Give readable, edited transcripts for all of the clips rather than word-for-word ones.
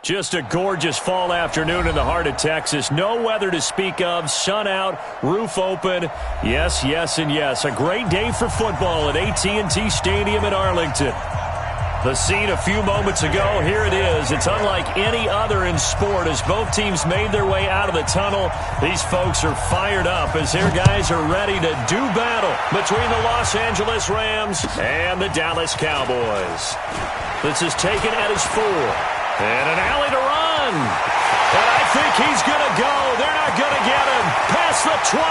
Just a gorgeous fall afternoon in the heart of Texas. No weather to speak of. Sun out, roof open. Yes, yes, and yes. A great day for football at AT&T Stadium in Arlington. The scene a few moments ago, here it is. It's unlike any other in sport as both teams made their way out of the tunnel. These folks are fired up as their guys are ready to do battle between the Los Angeles Rams and the Dallas Cowboys. This is taken at his 4. And an alley to run. And I think he's going to go. They're not going to get him. Past the 20.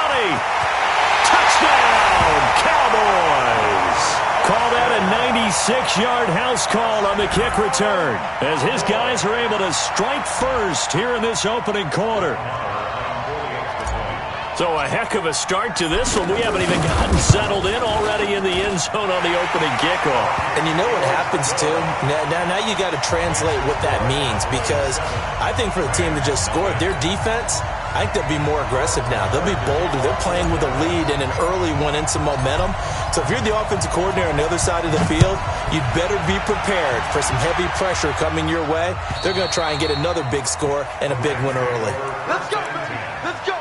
Touchdown, Cowboys. Call that a 96-yard house call on the kick return as his guys are able to strike first here in this opening quarter. So a heck of a start to this one. We haven't even gotten settled in already in the end zone on the opening kickoff. And you know what happens, too? Now you got to translate what that means, because I think for the team to just score, their defense, I think they'll be more aggressive now. They'll be bolder. They're playing with a lead and an early one and some momentum. So if you're the offensive coordinator on the other side of the field, you'd better be prepared for some heavy pressure coming your way. They're going to try and get another big score and a big one early. Let's go! Let's go!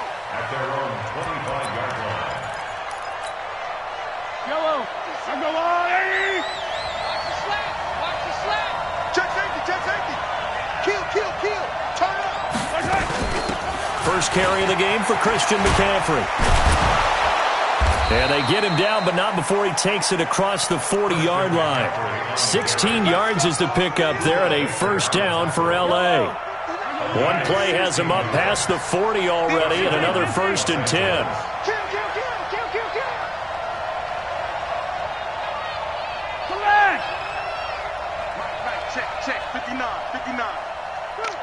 First carry of the game for Christian McCaffrey. And they get him down, but not before he takes it across the 40-yard line. 16 yards is the pickup there and a first down for L.A. One play has him up past the 40 already and another 1st and 10. Check, 59.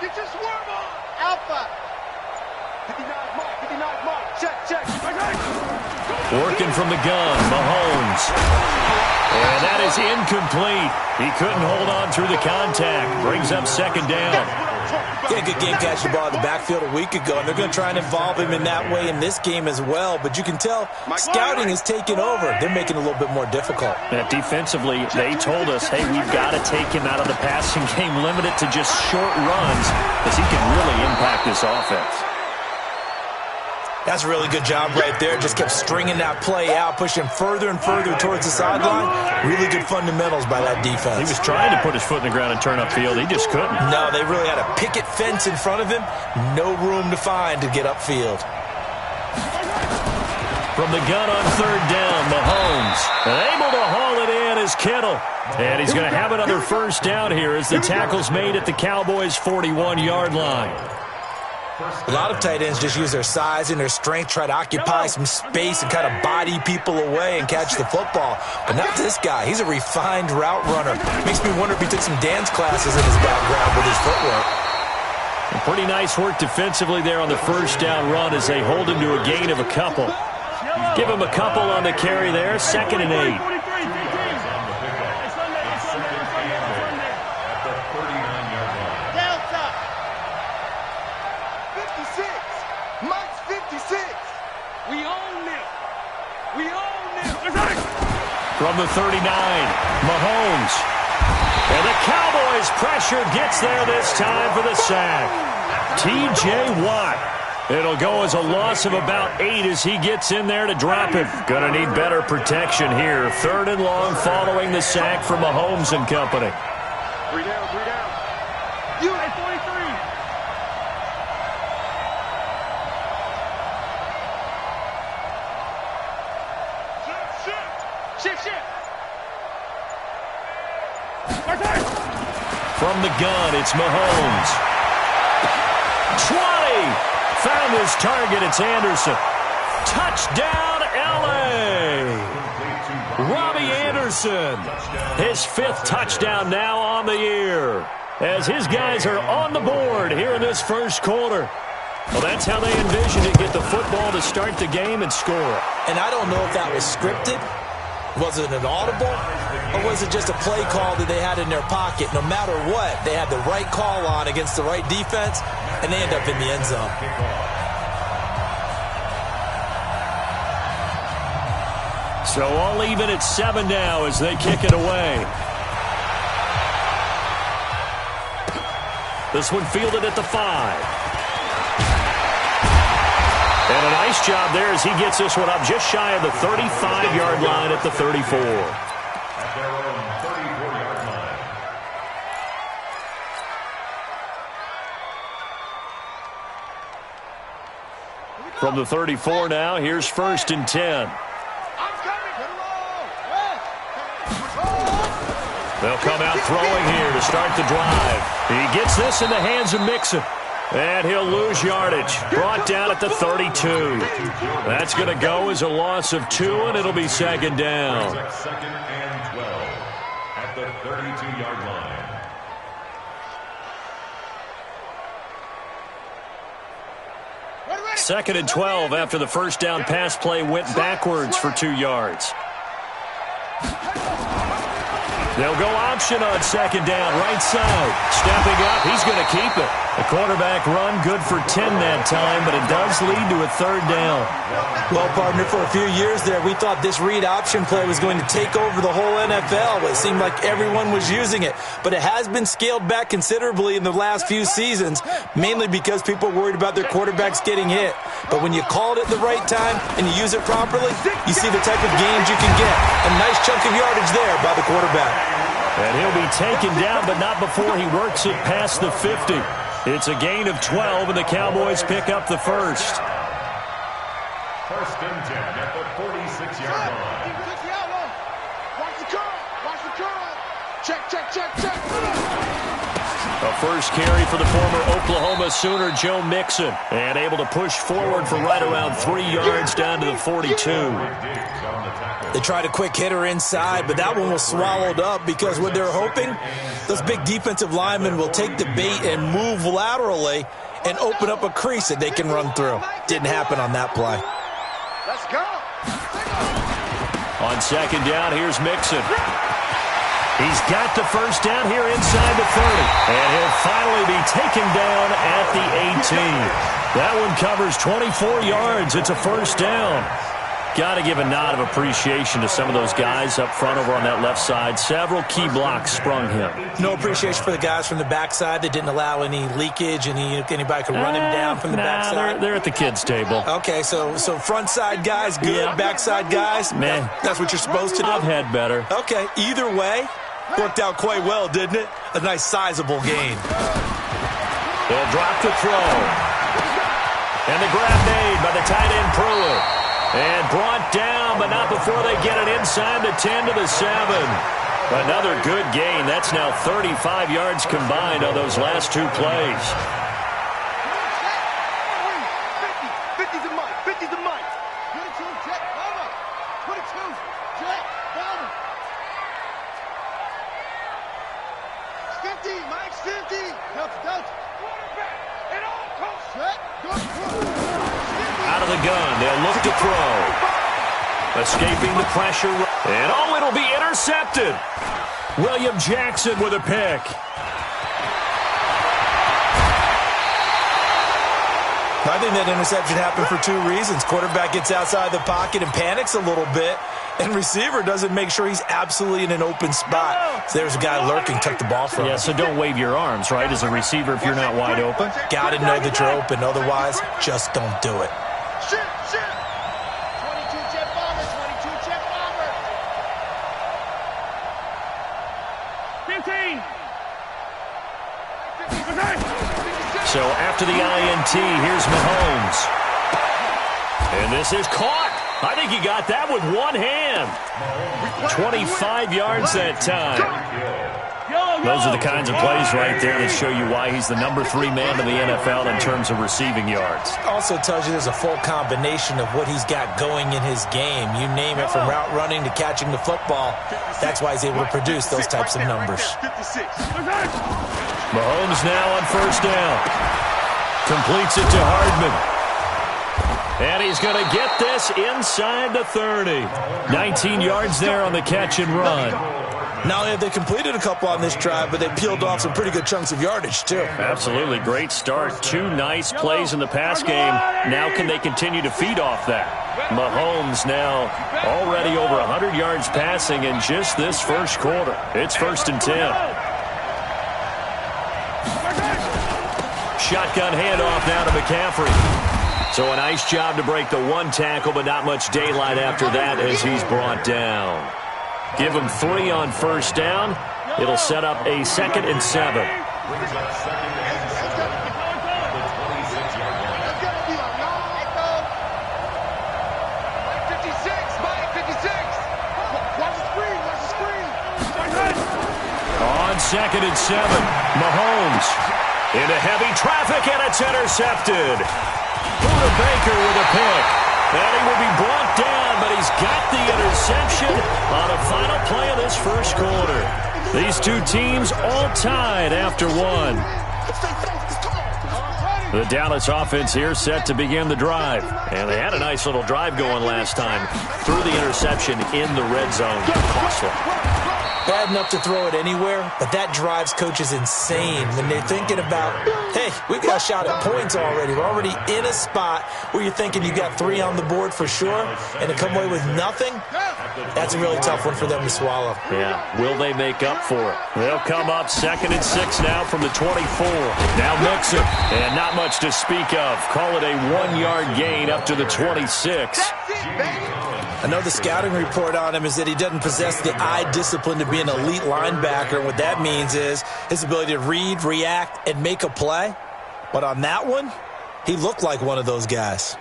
Get your swerve on. Alpha. 59 mark. Check. Working from the gun, Mahomes. And that is incomplete. He couldn't hold on through the contact. Brings up 2nd down. He had a good game catching the ball in the backfield a week ago, and they're going to try and involve him in that way in this game as well. But you can tell scouting is taking over. They're making it a little bit more difficult. Defensively, they told us, hey, we've got to take him out of the passing game, limit it to just short runs, because he can really impact this offense. That's a really good job right there. Just kept stringing that play out, pushing further and further towards the sideline. Really good fundamentals by that defense. He was trying to put his foot in the ground and turn upfield. He just couldn't. No, they really had a picket fence in front of him. No room to find to get upfield. From the gun on 3rd down, Mahomes. Able to haul it in is Kittle. And he's going to have another first down here as the tackle's made at the Cowboys' 41-yard line. A lot of tight ends just use their size and their strength, try to occupy some space and kind of body people away and catch the football. But not this guy. He's a refined route runner. Makes me wonder if he took some dance classes in his background with his footwork. Pretty nice work defensively there on the first down run as they hold him to a gain of a couple. Give him a couple on the carry there, 2nd and 8. From the 39, Mahomes. And the Cowboys pressure gets there this time for the sack. T.J. Watt. It'll go as a loss of about 8 as he gets in there to drop him. Gonna need better protection here. 3rd and long following the sack from Mahomes and company. 3 down. You at 43. Shift. From the gun, it's Mahomes. 20. Found his target. It's Anderson. Touchdown, L.A. Robbie Anderson. His 5th touchdown now on the year as his guys are on the board here in this first quarter. Well, that's how they envisioned it, get the football to start the game and score. And I don't know if that was scripted. Was it an audible? Or was it just a play call that they had in their pocket? No matter what, they had the right call on against the right defense, and they end up in the end zone. So all even at 7 now as they kick it away. This one fielded at the 5. And a nice job there as he gets this one up just shy of the 35-yard line at the 34. At their own 34-yard line. From the 34 now, here's 1st and 10. They'll come out throwing here to start the drive. He gets this in the hands of Mixon. And he'll lose yardage. Brought down at the 32. That's going to go as a loss of 2, and it'll be 2nd down. 2nd and 12 at the 32-yard line. 2nd and 12 after the first down pass play went backwards for 2 yards. They'll go option on 2nd down, right side. Stepping up, he's going to keep it. The quarterback run good for 10 that time, but it does lead to a 3rd down. Well, partner, for a few years there, we thought this read option play was going to take over the whole NFL. It seemed like everyone was using it, but it has been scaled back considerably in the last few seasons, mainly because people are worried about their quarterbacks getting hit. But when you call it at the right time and you use it properly, you see the type of gains you can get. A nice chunk of yardage there by the quarterback. And he'll be taken down, but not before he works it past the 50. It's a gain of 12, and the Cowboys pick up the 1st. 1st and 10 at the 46-yard line. Watch the curl. Watch the curl. Check. A first carry for the former Oklahoma Sooner, Joe Mixon. And able to push forward for right around 3 yards down to the 42. They tried a quick hitter inside, but that one was swallowed up because what they're hoping, those big defensive linemen will take the bait and move laterally and open up a crease that they can run through. Didn't happen on that play. Let's go. On 2nd down, here's Mixon. He's got the first down here inside the 30. And he'll finally be taken down at the 18. That one covers 24 yards. It's a 1st down. Got to give a nod of appreciation to some of those guys up front over on that left side. Several key blocks sprung him. No appreciation for the guys from the backside that didn't allow any leakage, and anybody could run him down from the backside. They're at the kids' table. Okay, so front side guys good, yeah. Backside guys, man, that's what you're supposed to do. I've had better. Okay, either way, worked out quite well, didn't it? A nice sizable gain. They'll drop the throw. And the grab made by the tight end Pruitt. And brought down, but not before they get it inside the 10 to the 7. Another good gain. That's now 35 yards combined on those last 2 plays. 50's the mic. 50's the mic. 22, check, over. 22, check, over. 50, Mike's 50. Don't. Quarterback, it all comes. Check, good. Out of the gun, they'll look to throw. Escaping the pressure. And, it'll be intercepted. William Jackson with a pick. I think that interception happened for 2 reasons. Quarterback gets outside the pocket and panics a little bit, and receiver doesn't make sure he's absolutely in an open spot. So there's a guy lurking, took the ball from him. Yeah, so don't wave your arms, right, as a receiver if you're not wide open. Got to know that you're open. Otherwise, just don't do it. Shit. 22 jet bomber, 22 jet bomber. 15. So after the INT, here's Mahomes. And this is caught. I think he got that with one hand. 25 yards that time. Those are the kinds of plays right there that show you why he's the number 3 man in the NFL in terms of receiving yards. Also tells you there's a full combination of what he's got going in his game. You name it, from route running to catching the football. That's why he's able to produce those types of numbers. Mahomes now on first down. Completes it to Hardman. And he's going to get this inside the 30. 19 yards there on the catch and run. Not only have they completed a couple on this drive, but they peeled off some pretty good chunks of yardage, too. Absolutely. Great start. 2 nice plays in the pass game. Now can they continue to feed off that? Mahomes now already over 100 yards passing in just this first quarter. It's 1st and 10. Shotgun handoff now to McCaffrey. So a nice job to break the one tackle, but not much daylight after that as he's brought down. Give him 3 on first down. It'll set up a 2nd and 7. On 2nd and 7, Mahomes into heavy traffic, and it's intercepted. Buda Baker with a pick. And he will be brought down, but he's got the interception on a final play of this first quarter. These two teams all tied after 1. The Dallas offense here set to begin the drive. And they had a nice little drive going last time. Threw the interception in the red zone. Costly. Bad enough to throw it anywhere, but that drives coaches insane when they're thinking about, hey, we've got a shot at points already. We're already in a spot where you're thinking you got 3 on the board for sure, and to come away with nothing, that's a really tough one for them to swallow. Yeah, will they make up for it? They'll come up 2nd and 6 now from the 24. Now Mixon, and not much to speak of. Call it a 1-yard gain up to the 26. I know the scouting report on him is that he doesn't possess the eye discipline to be an elite linebacker. And what that means is his ability to read, react, and make a play. But on that one, he looked like one of those guys.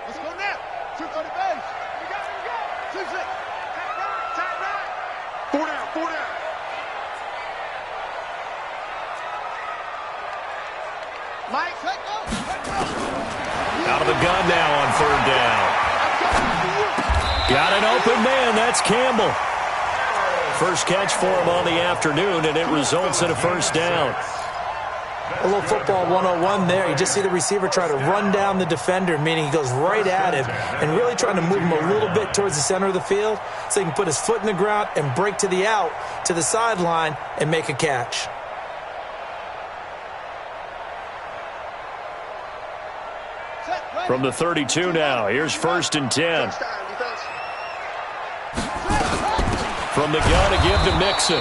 Let's go now. 2 on the base. We go. 2-6. Tight 9. 4 down. Mike, let go. Out of the gun now on 3rd down. Got an open man. That's Campbell. First catch for him on the afternoon, and it results in a first down. A little football 101 there. You just see the receiver try to run down the defender, meaning he goes right at him and really trying to move him a little bit towards the center of the field so he can put his foot in the ground and break to the out, to the sideline, and make a catch. From the 32 now, here's 1st and 10. From the gun, a give to Mixon.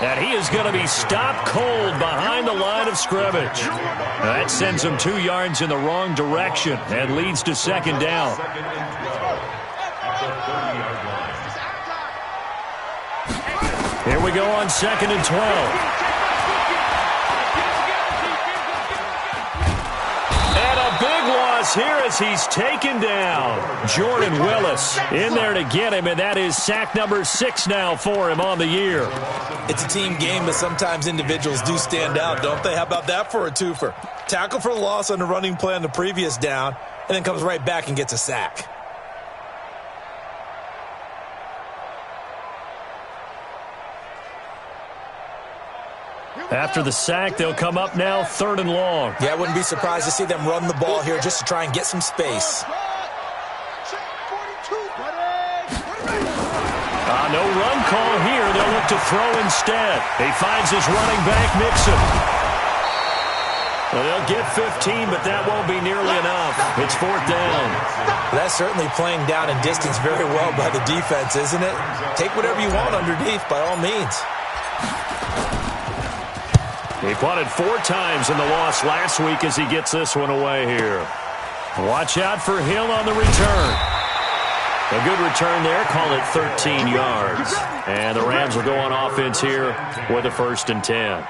And he is going to be stopped cold behind the line of scrimmage. That sends him 2 yards in the wrong direction and leads to 2nd down. Here we go on 2nd and 12. Here as he's taken down. Jordan Willis in there to get him, and that is sack number 6 now for him on the year. It's a team game, but sometimes individuals do stand out, don't they? How about that for a twofer? Tackle for loss on the running play on the previous down, and then comes right back and gets a sack. After the sack, they'll come up now 3rd and long. Yeah, I wouldn't be surprised to see them run the ball here just to try and get some space. No run call here. They'll look to throw instead. He finds his running back, Mixon. Well, they'll get 15, but that won't be nearly enough. It's 4th down. That's certainly playing down in distance very well by the defense, isn't it? Take whatever you want underneath, by all means. He punted 4 times in the loss last week as he gets this one away here. Watch out for Hill on the return. A good return there. Call it 13 yards. And the Rams will go on offense here with a 1st and 10.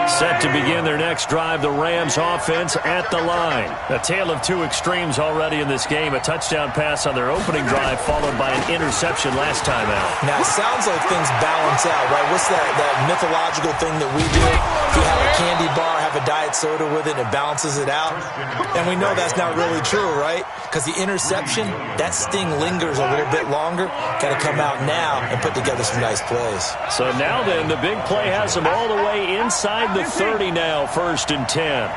Set to begin their next drive, the Rams offense at the line. A tale of 2 extremes already in this game. A touchdown pass on their opening drive followed by an interception last time out. Now, it sounds like things balance out, right? What's that mythological thing that we do? If you have a candy bar, have a diet soda with it, it balances it out. And we know that's not really true, right? Because the interception, that sting lingers a little bit longer. Got to come out now and put together some nice plays. So now then, the big play has them all the way inside the 30 now, 1st and 10.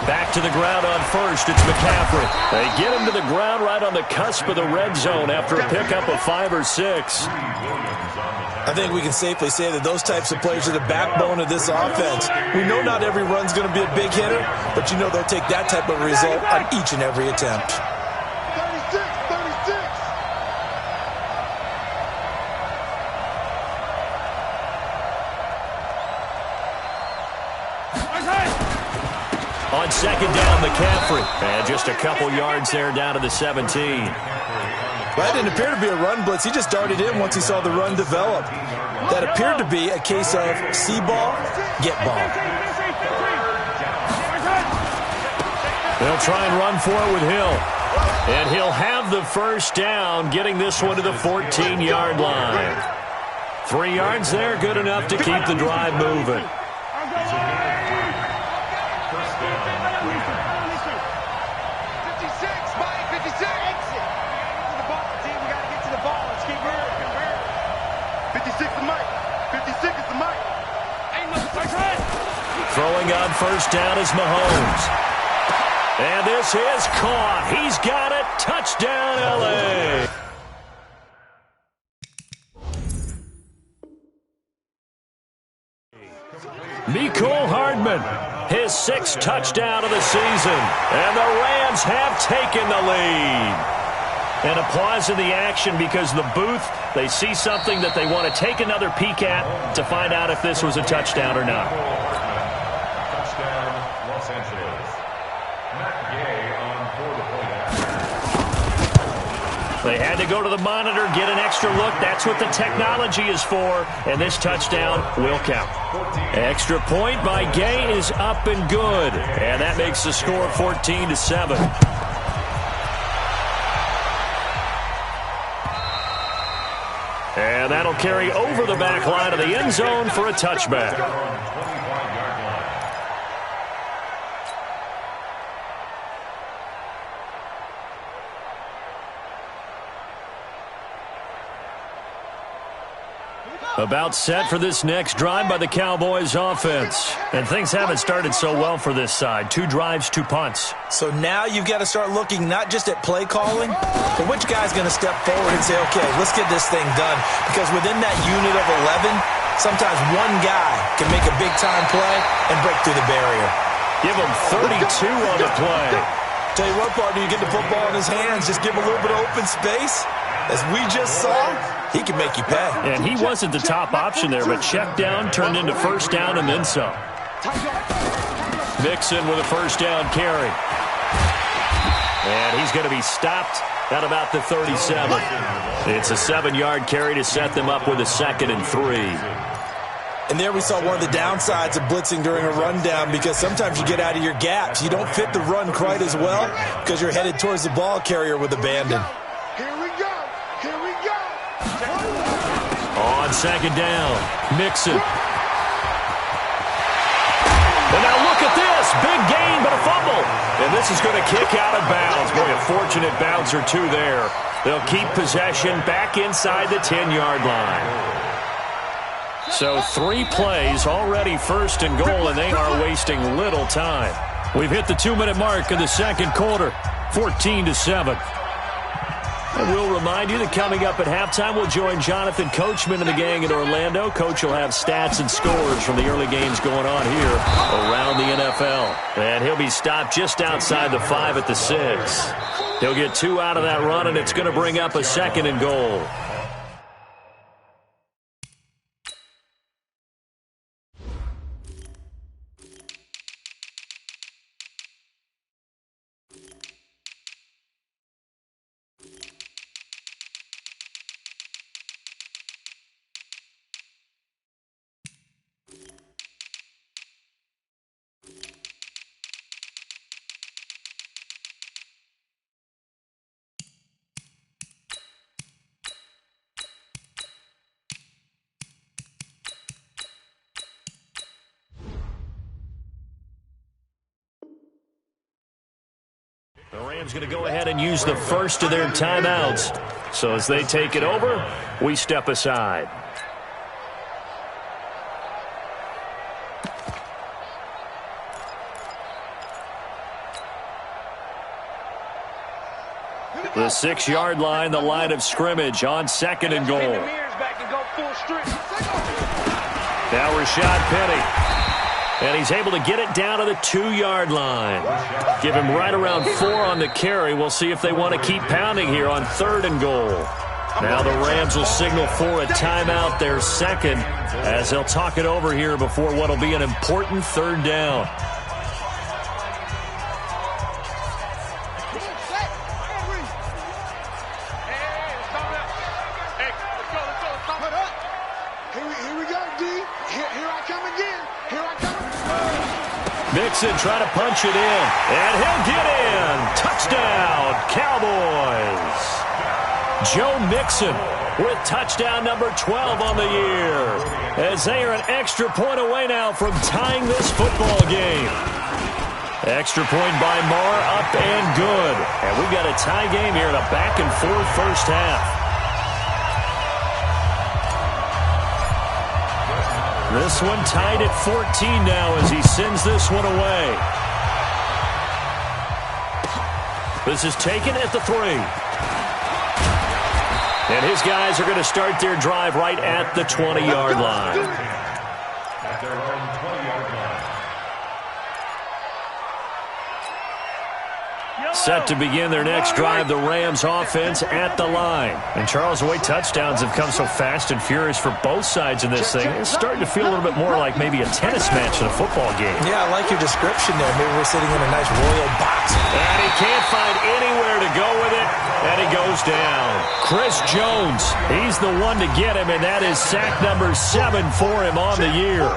Back to the ground on 1st, it's McCaffrey. They get him to the ground right on the cusp of the red zone after a pickup of 5 or 6. I think we can safely say that those types of plays are the backbone of this offense. We know not every run's going to be a big hitter, but you know they'll take that type of result on each and every attempt. 36. on second down, McCaffrey. And just a couple yards there down to the 17. That didn't appear to be a run blitz. He just darted in once he saw the run develop. That appeared to be a case of see ball, get ball. They'll try and run for it with Hill. And he'll have the first down, getting this one to the 14-yard line. 3 yards there, good enough to keep the drive moving. Throwing on first down is Mahomes. And this is caught. He's got it. Touchdown, L.A. Mecole Hardman, his 6th touchdown of the season. And the Rams have taken the lead. And a pause in the action because the booth, they see something that they want to take another peek at to find out if this was a touchdown or not. Touchdown, Los Angeles. Matt Gay on 4 They had to go to the monitor, get an extra look. That's what the technology is for. And this touchdown will count. Extra point by Gay is up and good. And that makes the score 14-7. And that'll carry over the back line of the end zone for a touchback. About set for this next drive by the Cowboys offense. And things haven't started so well for this side. 2 drives, 2 punts. So now you've got to start looking not just at play calling, but which guy's going to step forward and say, okay, let's get this thing done. Because within that unit of 11, sometimes one guy can make a big-time play and break through the barrier. Give him 32 on the play. Tell you what, partner, you get the football in his hands, just give him a little bit of open space. As we just saw, he can make you pay. And he wasn't the top option there, but check down turned into first down and then some. Mixon with a first down carry. And he's going to be stopped at about the 37. It's a 7-yard carry to set them up with a 2nd and 3. And there we saw one of the downsides of blitzing during a rundown, because sometimes you get out of your gaps. You don't fit the run quite as well because you're headed towards the ball carrier with abandon. On second down, Mixon. And now look at this. Big gain, but a fumble. And this is going to kick out of bounds. Boy, a fortunate bounce or 2 there. They'll keep possession back inside the 10-yard line. So 3 plays, already 1st and goal, and they are wasting little time. We've hit the 2-minute mark of the second quarter, 14-7. And we'll remind you that coming up at halftime, we'll join Jonathan Coachman and the gang in Orlando. Coach will have stats and scores from the early games going on here around the NFL. And he'll be stopped just outside the 5 at the 6. He'll get 2 out of that run, and it's going to bring up a 2nd and goal. The Rams going to go ahead and use the first of their timeouts. So as they take it over, we step aside. The 6-yard line, the line of scrimmage on 2nd and goal. Now Rashad Penny. And he's able to get it down to the 2-yard line. Give him right around 4 on the carry. We'll see if they want to keep pounding here on 3rd and goal. Now the Rams will signal for a timeout, their 2nd, as they'll talk it over here before what will be an important 3rd down. D. Here I come again. Here I come. Mixon trying to punch it in, and he'll get in. Touchdown, Cowboys. Joe Mixon with touchdown number 12 on the year, as they are an extra point away now from tying this football game. Extra point by Marr, up and good. And we've got a tie game here in a back-and-forth first half. This one tied at 14 now as he sends this one away. This is taken at the 3. And his guys are going to start their drive right at the 20-yard line. At their own 20-yard line. Set to begin their next drive, the Rams offense at the line. And Charles, the way touchdowns have come so fast and furious for both sides in this thing, it's starting to feel a little bit more like maybe a tennis match in a football game. Yeah, I like your description there. Maybe we're sitting in a nice royal box. And he can't find anywhere to go with it, and he goes down. Chris Jones, he's the one to get him, and that is sack number 7 for him on the year.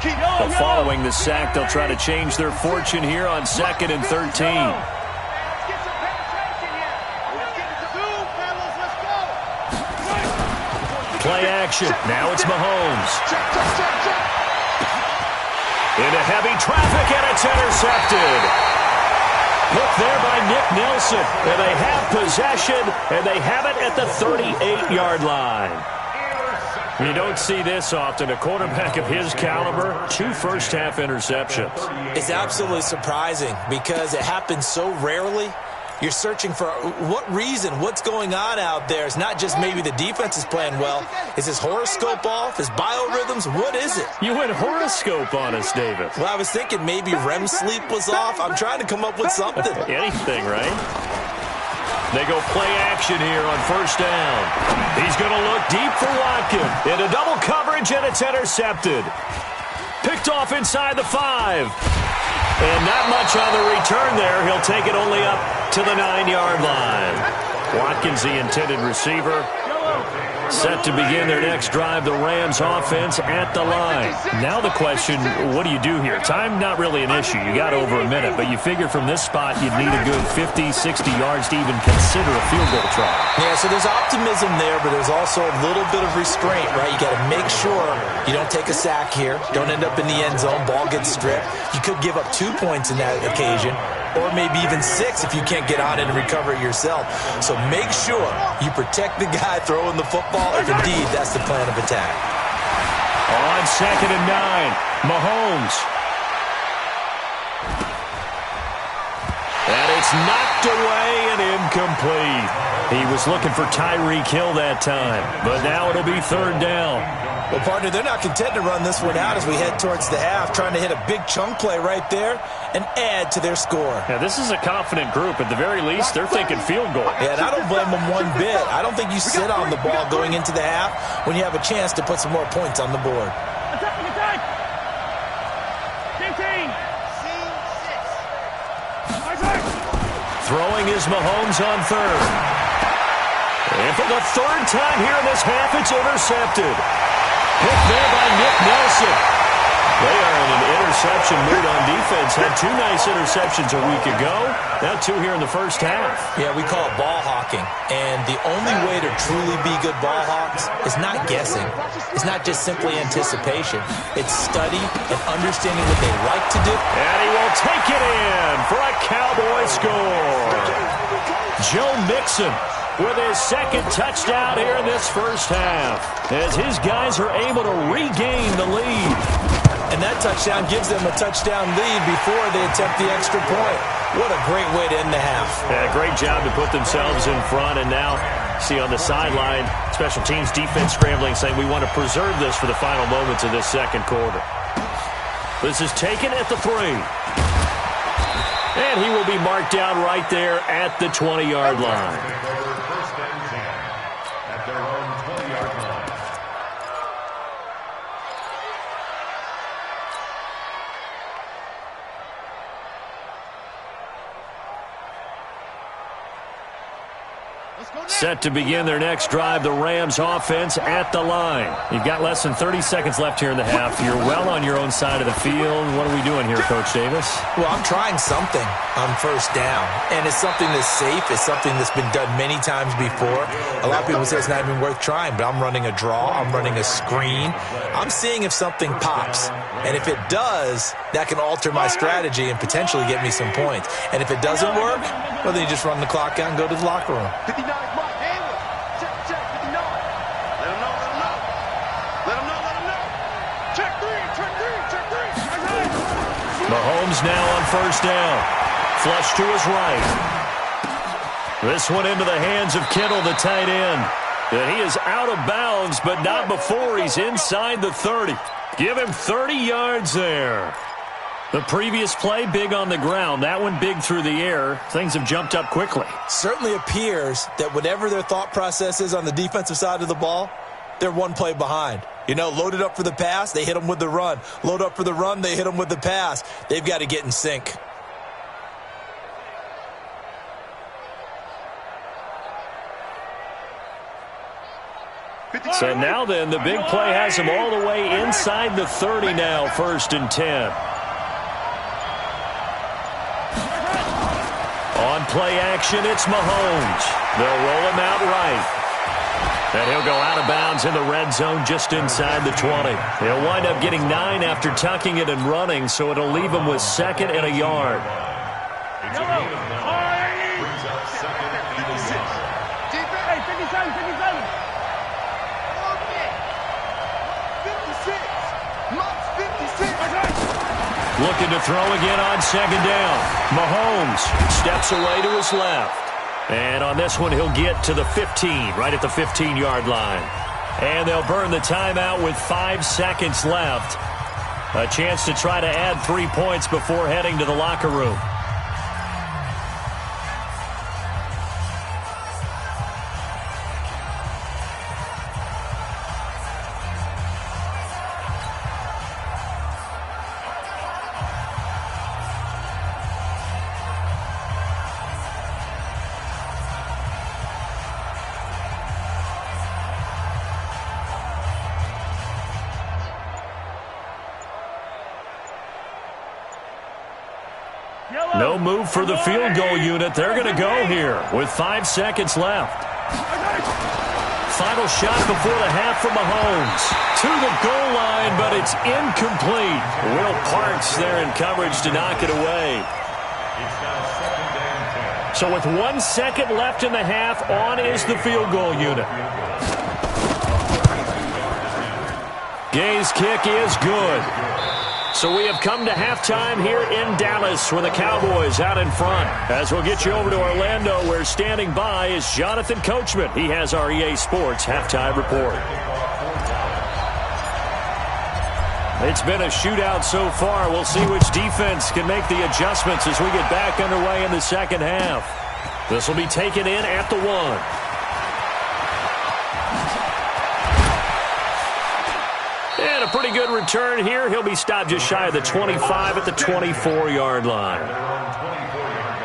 But following the sack, they'll try to change their fortune here on 2nd and 13. Play action. Now it's Mahomes. Into heavy traffic, and it's intercepted. Look there by Nick Nelson. And they have possession, and they have it at the 38-yard line. You don't see this often. A quarterback of his caliber, 2 first-half interceptions. It's absolutely surprising because it happens so rarely. You're searching for what reason, what's going on out there. It's not just maybe the defense is playing well. Is his horoscope off? His biorhythms? What is it? You went horoscope on us, David. Well, I was thinking maybe REM sleep was off. I'm trying to come up with something. Anything, right? They go play action here on first down. He's going to look deep for Watkins. Into double coverage, and it's intercepted. Picked off inside the 5. And not much on the return there. He'll take it only up to the 9-yard line. Watkins, the intended receiver. Set to begin their next drive, the Rams offense at the line. Now the question, what do you do here? Time not really an issue. You got over a minute, but you figure from this spot you'd need a good 50, 60 yards to even consider a field goal try. Yeah, so there's optimism there, but there's also a little bit of restraint, right? You got to make sure you don't take a sack here. Don't end up in the end zone. Ball gets stripped. You could give up 2 points in that occasion, or maybe even 6 if you can't get on it and recover it yourself. So make sure you protect the guy throwing the football, if indeed that's the plan of attack. On 2nd and 9, Mahomes. And it's knocked away and incomplete. He was looking for Tyreek Hill that time, but now it'll be 3rd down. Well, partner, they're not content to run this one out as we head towards the half, trying to hit a big chunk play right there and add to their score. Yeah, this is a confident group. At the very least, they're thinking field goal. Yeah, and I don't blame them one bit. I don't think you sit on the ball going into the half when you have a chance to put some more points on the board. Attack! Throwing is Mahomes on 3rd. And for the 3rd time here in this half, it's intercepted. Picked there by Nick Nelson. They are in an interception mood on defense. Had 2 nice interceptions a week ago. Now 2 here in the first half. Yeah, we call it ball hawking. And the only way to truly be good ball hawks is not guessing. It's not just simply anticipation. It's study and understanding what they like to do. And he will take it in for a Cowboy score. Joe Mixon with his 2nd touchdown here in this first half, as his guys are able to regain the lead. And that touchdown gives them a touchdown lead before they attempt the extra point. What a great way to end the half. Yeah, great job to put themselves in front, and now see on the sideline, special teams defense scrambling, saying we want to preserve this for the final moments of this 2nd quarter. This is taken at the 3. And he will be marked down right there at the 20-yard line. First and 10 at their own 20-yard line. Set to begin their next drive, the Rams offense at the line. You've got less than 30 seconds left here in the half. You're well on your own side of the field. What are we doing here, Coach Davis? Well, I'm trying something on first down, and it's something that's safe. It's something that's been done many times before. A lot of people say it's not even worth trying, but I'm running a draw. I'm running a screen. I'm seeing if something pops, and if it does, that can alter my strategy and potentially get me some points. And if it doesn't work, well, then you just run the clock out and go to the locker room. 59 is Mike. Handle. Check, 59. Let him know, let him know. Let him know, let him know. Check three. Mahomes now on first down. Flush to his right. This one into the hands of Kittle, the tight end. And he is out of bounds, but not before he's inside the 30. Give him 30 yards there. The previous play, big on the ground. That one big through the air. Things have jumped up quickly. Certainly appears that whatever their thought process is on the defensive side of the ball, they're one play behind. You know, loaded up for the pass, they hit them with the run. Load up for the run, they hit them with the pass. They've got to get in sync. So now then, the big play has him all the way inside the 30 now, 1st and 10. On play action, it's Mahomes. They'll roll him out right. And he'll go out of bounds in the red zone just inside the 20. He'll wind up getting 9 after tucking it and running, so it'll leave him with 2nd and a yard. It's a gain of 9. Brings up 2nd and 6. Hey, 57. 56. Mike's 56. Looking to throw again on 2nd down. Mahomes steps away to his left. And on this one, he'll get to the 15, right at the 15-yard line. And they'll burn the timeout with 5 seconds left. A chance to try to add 3 points before heading to the locker room. No move for the field goal unit. They're going to go here with 5 seconds left. Final shot before the half from Mahomes. To the goal line, but it's incomplete. Will Parks there in coverage to knock it away. It's now 2nd and 10. So with 1 second left in the half, on is the field goal unit. Gay's kick is good. So we have come to halftime here in Dallas with the Cowboys out in front. As we'll get you over to Orlando, where standing by is Jonathan Coachman. He has our EA Sports halftime report. It's been a shootout so far. We'll see which defense can make the adjustments as we get back underway in the second half. This will be taken in at the 1. And a pretty good return here. He'll be stopped just shy of the 25 at the 24-yard line. They're on 24-yard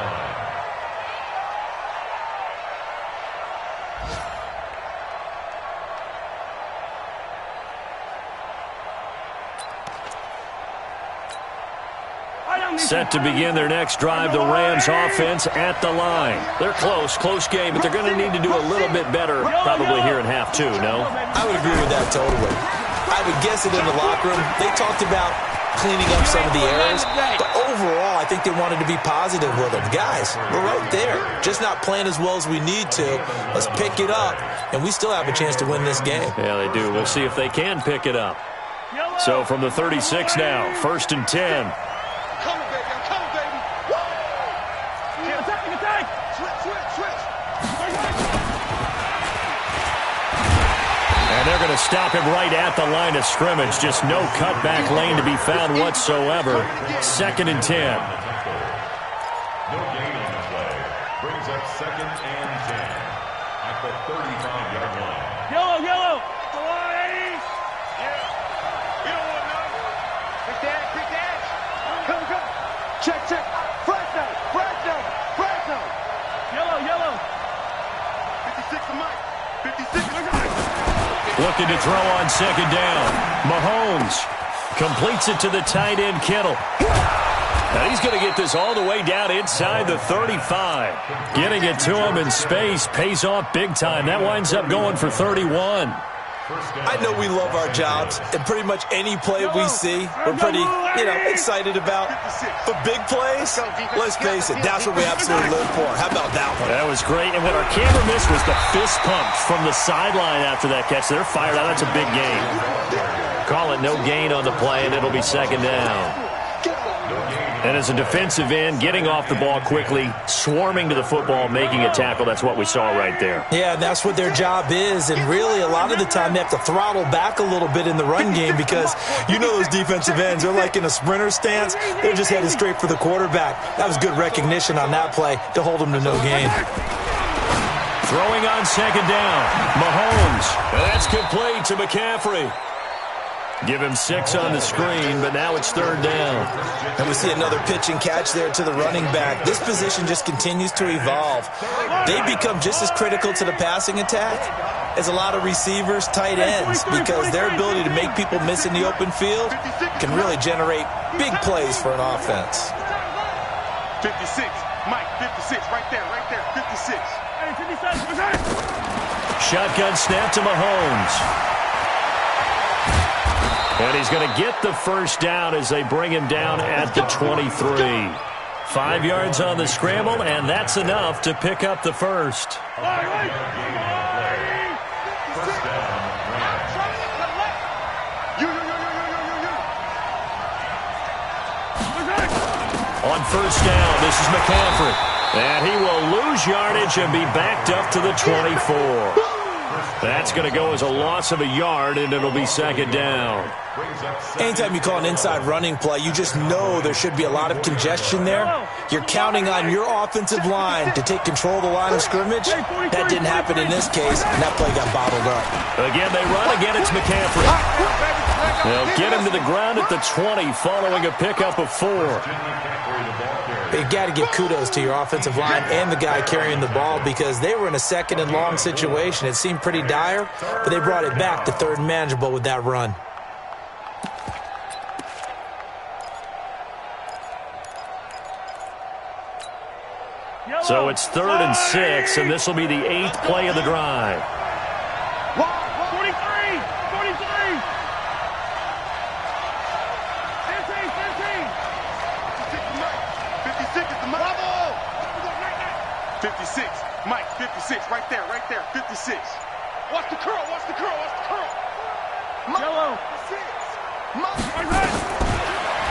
line. Set to begin their next drive, the Rams offense at the line. They're close game, but they're going to need to do a little bit better probably here in half 2, no? I would agree with that totally. I would guess it in the locker room. They talked about cleaning up some of the errors, but overall, I think they wanted to be positive with them. Guys, we're right there. Just not playing as well as we need to. Let's pick it up, and we still have a chance to win this game. Yeah, they do. We'll see if they can pick it up. So from the 36 now, 1st and 10. I'm coming, baby. Woo! Attack. Switch. And they're going to stop him right at the line of scrimmage. Just no cutback lane to be found whatsoever. 2nd and 10. No gain on the play. Brings up 2nd and 10 at the 35-yard line. Yellow. Yeah. You don't want none. Quick dash. Come. Check. Flag down. Yellow. the mic. 56. Looking to throw on second down. Mahomes completes it to the tight end, Kittle. And he's going to get this all the way down inside the 35. Getting it to him in space pays off big time. That winds up going for 31. I know we love our jobs, and pretty much any play we see, we're pretty, excited about. But big plays, let's face it, that's what we absolutely live for. How about that one? That was great. And what our camera missed was the fist pump from the sideline after that catch. They're fired out. That's a big gain. Call it no gain on the play, and it'll be second down. And as a defensive end, getting off the ball quickly, swarming to the football, making a tackle, that's what we saw right there. Yeah, that's what their job is. And really, a lot of the time, they have to throttle back a little bit in the run game because those defensive ends, they're like in a sprinter stance. They're just headed straight for the quarterback. That was good recognition on that play to hold them to no gain. Throwing on second down, Mahomes. And that's complete to McCaffrey. Give him 6 on the screen, but now it's third down. And we see another pitch and catch there to the running back. This position just continues to evolve. They become just as critical to the passing attack as a lot of receivers, tight ends, because their ability to make people miss in the open field can really generate big plays for an offense. 56. Mike, 56. Right there. 56. Shotgun snap to Mahomes. And he's going to get the first down as they bring him down at the 23. 5 yards on the scramble, and that's enough to pick up the first. On first down, this is McCaffrey. And he will lose yardage and be backed up to the 24. That's going to go as a loss of a yard, and it'll be second down. Anytime you call an inside running play, you just know there should be a lot of congestion there. You're counting on your offensive line to take control of the line of scrimmage. That didn't happen in this case, and that play got bottled up. Again, they run. Again, it's McCaffrey. They'll get him to the ground at the 20 following a pickup of 4. You got to give kudos to your offensive line and the guy carrying the ball because they were in a second and long situation. It seemed pretty dire, but they brought it back to third and manageable with that run. So it's 3rd and 6, and this will be the 8th play of the drive. 43. 56. Mike, 56. Right there. 56. Watch the curl. Yellow. 6.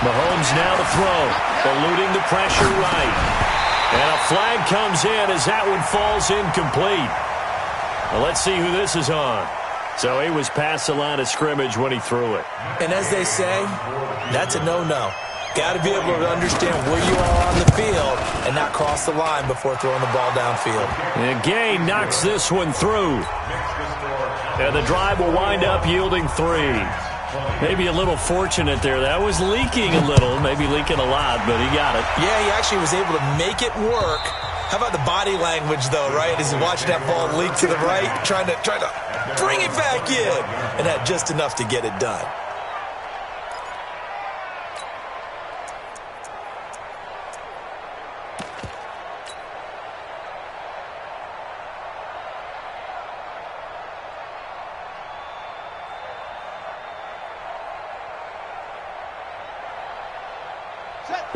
Mahomes now to throw, eluding the pressure right. And a flag comes in as that one falls incomplete. Well, let's see who this is on. So he was past the line of scrimmage when he threw it. And as they say, that's a no-no. Got to be able to understand where you are on the field and not cross the line before throwing the ball downfield. And Gay knocks this one through. And the drive will wind up yielding 3. Maybe a little fortunate there. That was leaking a little, maybe leaking a lot, but he got it. Yeah, he actually was able to make it work. How about the body language, though, right? As he's watching that ball leak to the right, trying to bring it back in, and had just enough to get it done.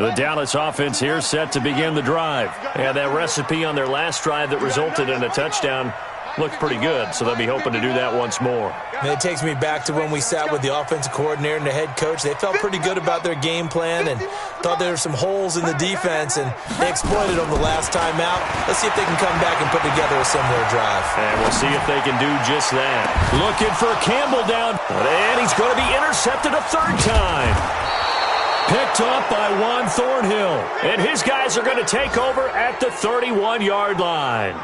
The Dallas offense here set to begin the drive. And that recipe on their last drive that resulted in a touchdown looked pretty good, so they'll be hoping to do that once more. And it takes me back to when we sat with the offensive coordinator and the head coach. They felt pretty good about their game plan and thought there were some holes in the defense, and they exploited them the last time out. Let's see if they can come back and put together a similar drive. And we'll see if they can do just that. Looking for Campbell down, and he's going to be intercepted a 3rd time. Picked up by Juan Thornhill. And his guys are going to take over at the 31-yard line.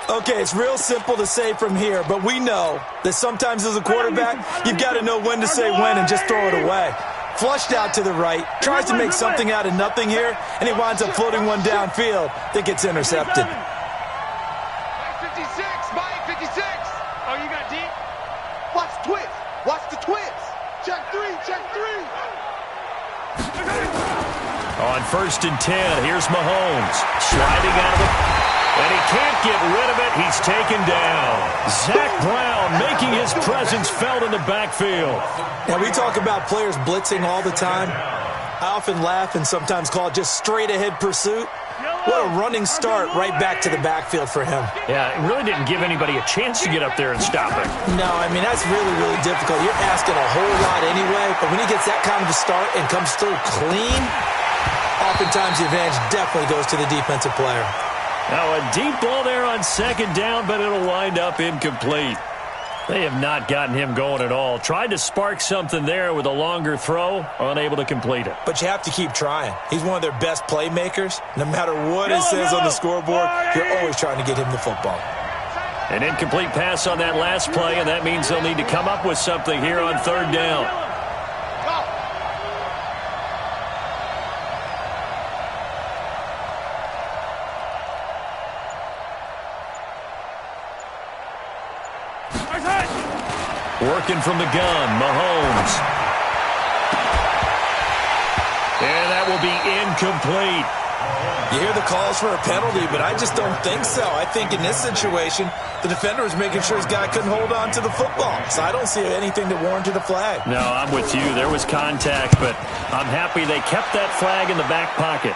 Okay, it's real simple to say from here, but we know that sometimes as a quarterback, you've got to know when to say when and just throw it away. Flushed out to the right, tries to make something out of nothing here, and he winds up floating one downfield that gets intercepted. 56. 56. Oh, you got deep? Watch the twist. Watch the twist. Check three. Check three. On 1st and 10, here's Mahomes sliding out of the... And he can't get rid of it. He's taken down. Zach Brown making his presence felt in the backfield. Now, we talk about players blitzing all the time. I often laugh and sometimes call it just straight-ahead pursuit. What a running start right back to the backfield for him. Yeah, it really didn't give anybody a chance to get up there and stop it. No, I mean, that's really, really difficult. You're asking a whole lot anyway, but when he gets that kind of a start and comes through clean, oftentimes the advantage definitely goes to the defensive player. Now a deep ball there on 2nd down, but it'll wind up incomplete. They have not gotten him going at all. Tried to spark something there with a longer throw, unable to complete it. But you have to keep trying. He's one of their best playmakers. No matter what it says on the scoreboard, you're always trying to get him the football. An incomplete pass on that last play, and that means they'll need to come up with something here on 3rd down. Working from the gun, Mahomes. And that will be incomplete. You hear the calls for a penalty, but I just don't think so. I think in this situation, the defender was making sure his guy couldn't hold on to the football. So I don't see anything that warranted a flag. No, I'm with you. There was contact, but I'm happy they kept that flag in the back pocket.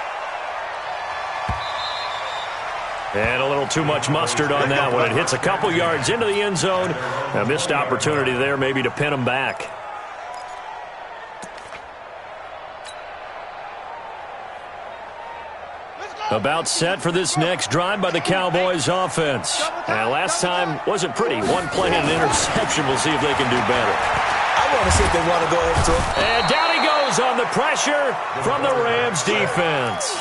And a little too much mustard on that one. It hits a couple yards into the end zone. A missed opportunity there maybe to pin them back. About set for this next drive by the Cowboys offense. And last time wasn't pretty. One play and an interception. We'll see if they can do better. I want to see if they want to go ahead and throw. And down he goes on the pressure from the Rams defense.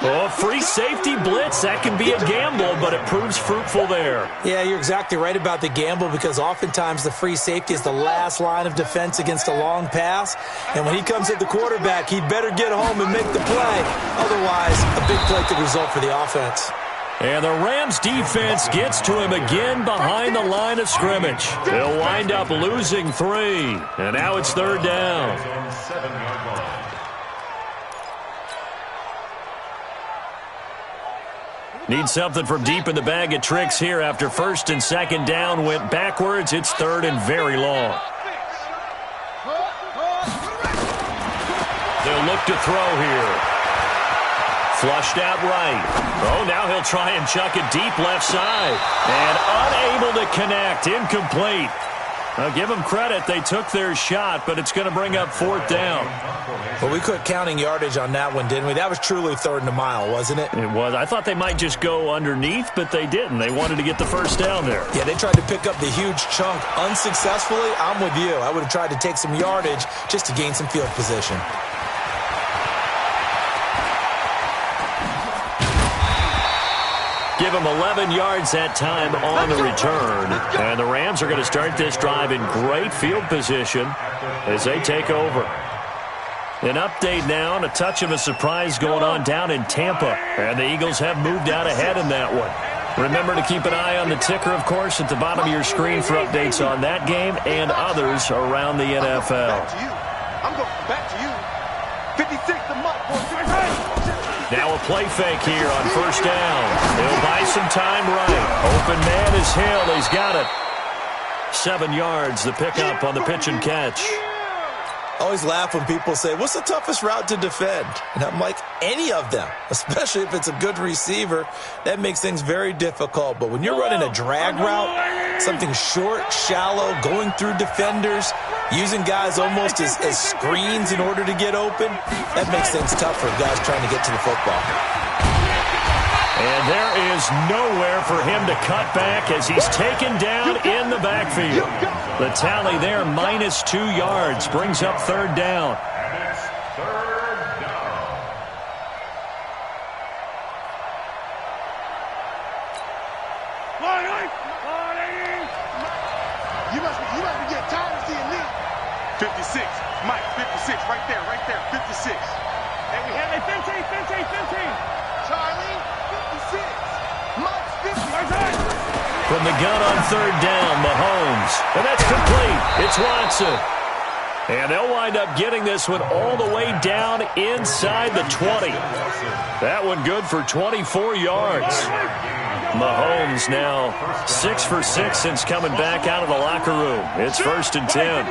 Oh, free safety blitz, that can be a gamble, but it proves fruitful there. Yeah, you're exactly right about the gamble because oftentimes the free safety is the last line of defense against a long pass. And when he comes at the quarterback, he'd better get home and make the play. Otherwise, a big play could result for the offense. And the Rams defense gets to him again behind the line of scrimmage. They'll wind up losing 3. And now it's 3rd down. Need something from deep in the bag of tricks here after 1st and 2nd down went backwards. It's 3rd and very long. They'll look to throw here. Flushed out right. Oh, now he'll try and chuck it deep left side. And unable to connect. Incomplete. I'll give them credit. They took their shot, but it's going to bring up 4th down. Well, we quit counting yardage on that one, didn't we? That was truly 3rd and a mile, wasn't it? It was. I thought they might just go underneath, but they didn't. They wanted to get the 1st down there. Yeah, they tried to pick up the huge chunk unsuccessfully. I'm with you. I would have tried to take some yardage just to gain some field position. Give them 11 yards that time on the return. And the Rams are going to start this drive in great field position as they take over. An update now and a touch of a surprise going on down in Tampa. And the Eagles have moved out ahead in that one. Remember to keep an eye on the ticker, of course, at the bottom of your screen for updates on that game and others around the NFL. I'm going back to you. 56 to Mike. Now a play fake here on 1st down. He'll buy some time right. Open man is Hill. He's got it. 7 yards, the pickup on the pitch and catch. I always laugh when people say, what's the toughest route to defend? And I'm like, any of them, especially if it's a good receiver. That makes things very difficult. But when you're running a drag route, something short, shallow, going through defenders, using guys almost as screens in order to get open, that makes things tough for guys trying to get to the football. And there is nowhere for him to cut back as he's taken down in the backfield. The tally there, -2 yards, brings up 3rd down. And it's 3rd down. You must be getting tired of seeing me. 56. Mike, 56. Right there. 56. And we have a 15. Charlie, 56. Mike's 50. Right side. From the gun on third down, Mahomes. And that's complete. It's Watson. And they'll wind up getting this one all the way down inside the 20. That one good for 24 yards. Mahomes now 6 for 6 since coming back out of the locker room. It's 1st and 10.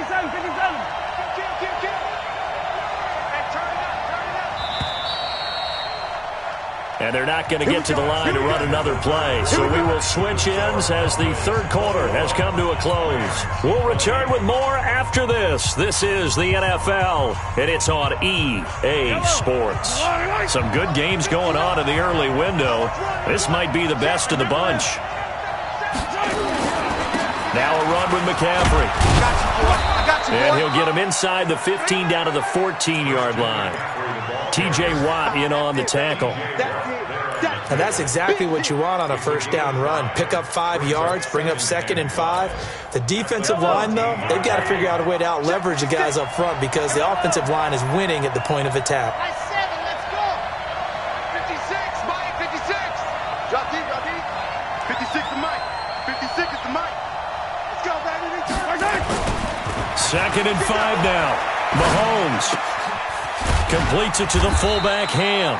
And they're not going to get to the line to run another play. So we will switch ends as the third quarter has come to a close. We'll return with more after this. This is the NFL, and it's on EA Sports. Some good games going on in the early window. This might be the best of the bunch. Now a run with McCaffrey. And he'll get him inside the 15 down to the 14-yard line. T.J. Watt in on the tackle. And that's exactly what you want on a first down run. Pick up 5 yards, bring up 2nd and 5. The defensive line, though, they've got to figure out a way to out-leverage the guys up front because the offensive line is winning at the point of attack. 56, Mike, 56. Drop deep, drop deep. 56 is Mike. 56 is the Mike. Let's go, baby. 2nd and 5 now. Mahomes completes it to the fullback, Ham.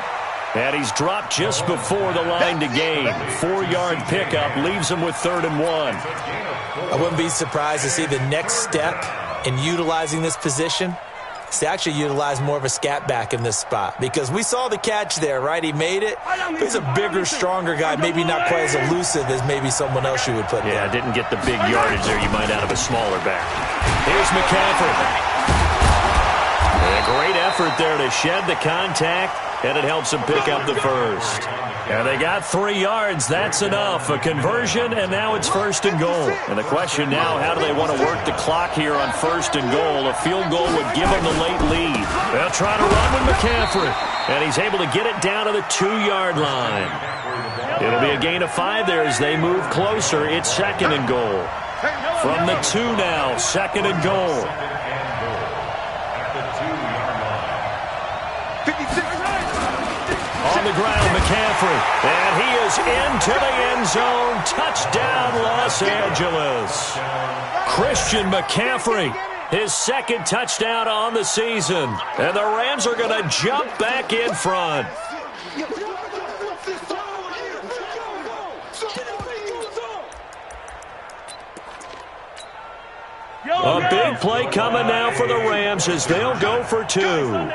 And he's dropped just before the line to gain. 4-yard pickup leaves him with 3rd and 1. I wouldn't be surprised to see the next step in utilizing this position is to actually utilize more of a scat back in this spot. Because we saw the catch there, right? He made it. But he's a bigger, stronger guy, maybe not quite as elusive as maybe someone else you would put there. Yeah, didn't get the big yardage there you might out of a smaller back. Here's McCaffrey. A great effort there to shed the contact, and it helps him pick up the first. And they got 3 yards. That's enough. A conversion, and now it's 1st and goal. And the question now, how do they want to work the clock here on 1st and goal? A field goal would give them the late lead. They'll try to run with McCaffrey, and he's able to get it down to the 2-yard line. It'll be a gain of 5 there as they move closer. It's 2nd and goal. From the 2 now, 2nd and goal. On the ground, McCaffrey. And he is into the end zone. Touchdown, Los Angeles. Christian McCaffrey, his 2nd touchdown on the season. And the Rams are going to jump back in front. A big play coming now for the Rams as they'll go for 2.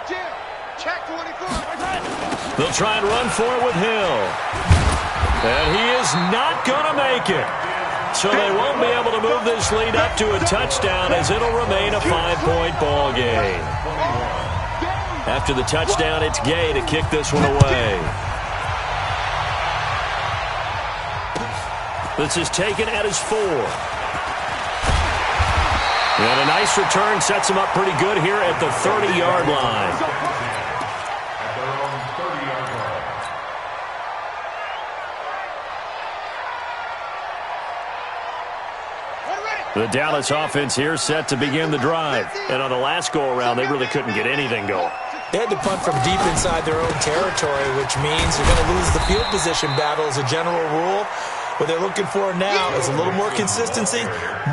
Jim. Check 24. They'll try and run for it with Hill. And he is not going to make it. So they won't be able to move this lead up to a touchdown as it'll remain a 5-point ball game. After the touchdown, it's Gay to kick this one away. This is taken at his 4. And a nice return sets him up pretty good here at the 30-yard line. At their own 30-yard line. The Dallas offense here set to begin the drive. And on the last go-around, they really couldn't get anything going. They had to punt from deep inside their own territory, which means you're going to lose the field position battle as a general rule. What they're looking for now is a little more consistency,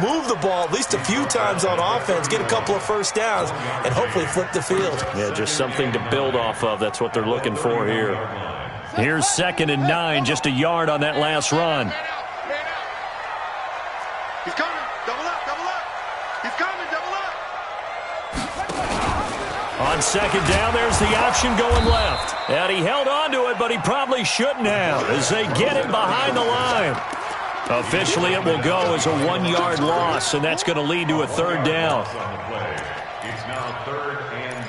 move the ball at least a few times on offense, get a couple of first downs, and hopefully flip the field. Yeah, just something to build off of. That's what they're looking for here. Here's 2nd and 9, just a yard on that last run. He's coming. Double up. He's coming. Double up. On 2nd down, there's the option going left. And he held on to it, but he probably shouldn't have as they get him behind the line. Officially, it will go as a 1-yard loss, and that's going to lead to a 3rd down. It's now 3rd and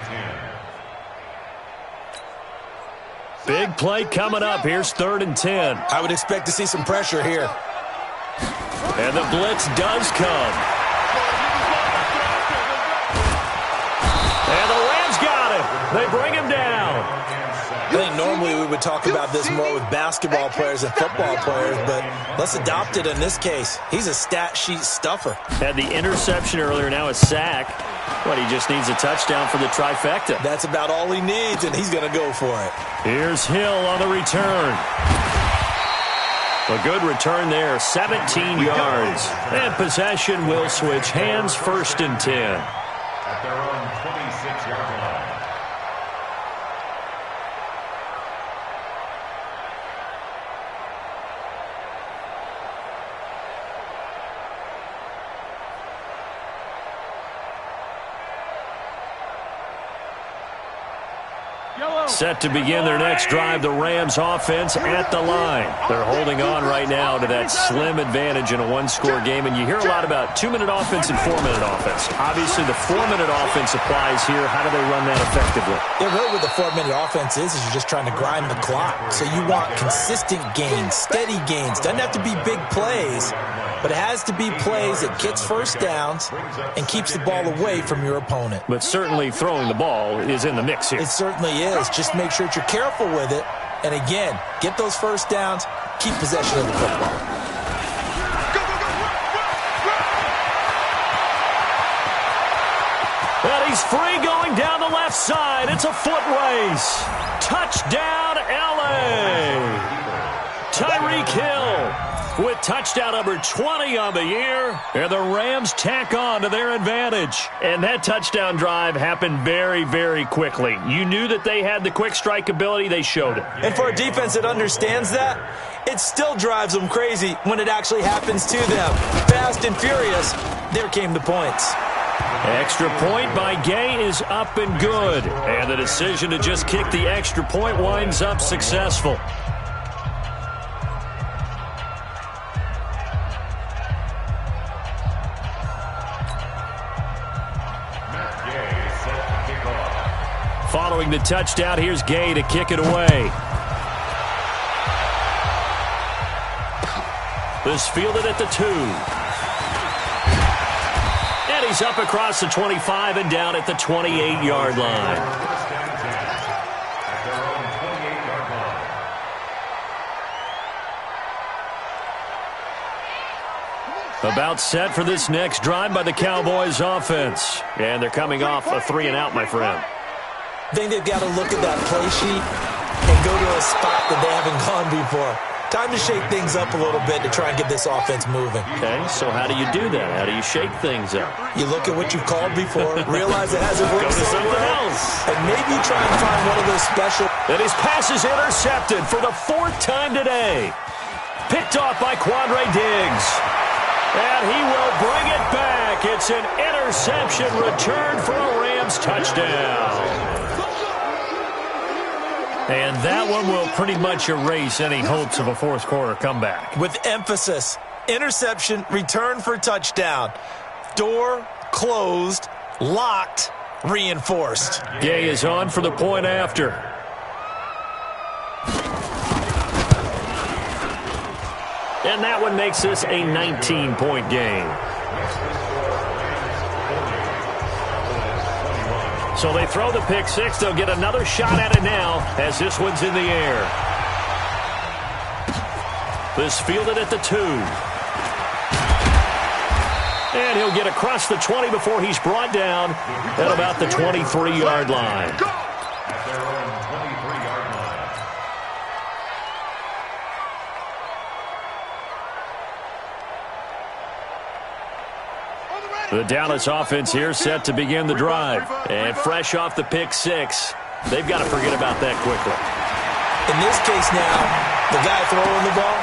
10. Big play coming up. Here's 3rd and 10. I would expect to see some pressure here. And the blitz does come. And the Rams got him. They bring him down. I think normally we would talk about this more with basketball players and football players, but let's adopt it in this case. He's a stat sheet stuffer. Had the interception earlier, now a sack. But he just needs a touchdown for the trifecta. That's about all he needs, and he's going to go for it. Here's Hill on the return. A good return there, 17 yards. And possession will switch hands, 1st and 10. At their own 26-yard line. Set to begin their next drive, the Rams offense at the line. They're holding on right now to that slim advantage in a one-score game, and you hear a lot about 2-minute offense and 4-minute offense. Obviously, the 4-minute offense applies here. How do they run that effectively? Yeah, really what the 4-minute offense is you're just trying to grind the clock. So you want consistent gains, steady gains. Doesn't have to be big plays, but it has to be plays that gets first downs and keeps the ball away from your opponent. But certainly throwing the ball is in the mix here. It certainly is. Just make sure that you're careful with it. And again, get those first downs, keep possession of the football. And he's free going down the left side. It's a foot race. Touchdown, L.A. Tyreek Hill with touchdown number 20 on the year, and the Rams tack on to their advantage. And that touchdown drive happened very, very quickly. You knew that they had the quick strike ability. They showed it. And for a defense that understands that, it still drives them crazy when it actually happens to them. Fast and furious, there came the points. Extra point by Gay is up and good. And the decision to just kick the extra point winds up successful. Following the touchdown, here's Gay to kick it away. This fielded at the 2. And he's up across the 25 and down at the 28-yard line. About set for this next drive by the Cowboys offense. And they're coming off a 3-and-out, my friend. I think they've got to look at that play sheet and go to a spot that they haven't gone before. Time to shake things up a little bit to try and get this offense moving. Okay, so how do you do that? How do you shake things up? You look at what you've called before, realize it hasn't worked Go to so something well, else. and maybe try and find one of those special. And his pass is intercepted for the 4th time today. Picked off by Quandre Diggs. And he will bring it back. It's an interception return for a Rams touchdown. And that one will pretty much erase any hopes of a fourth-quarter comeback. With emphasis, interception, return for touchdown. Door closed, locked, reinforced. Gay is on for the point after. And that one makes this a 19-point game. So they throw the pick six. They'll get another shot at it now as this one's in the air. This fielded at the 2. And he'll get across the 20 before he's brought down at about the 23-yard line. At their own 23-yard line. The Dallas offense here set to begin the drive. And fresh off the pick six, they've got to forget about that quickly. In this case now, the guy throwing the ball,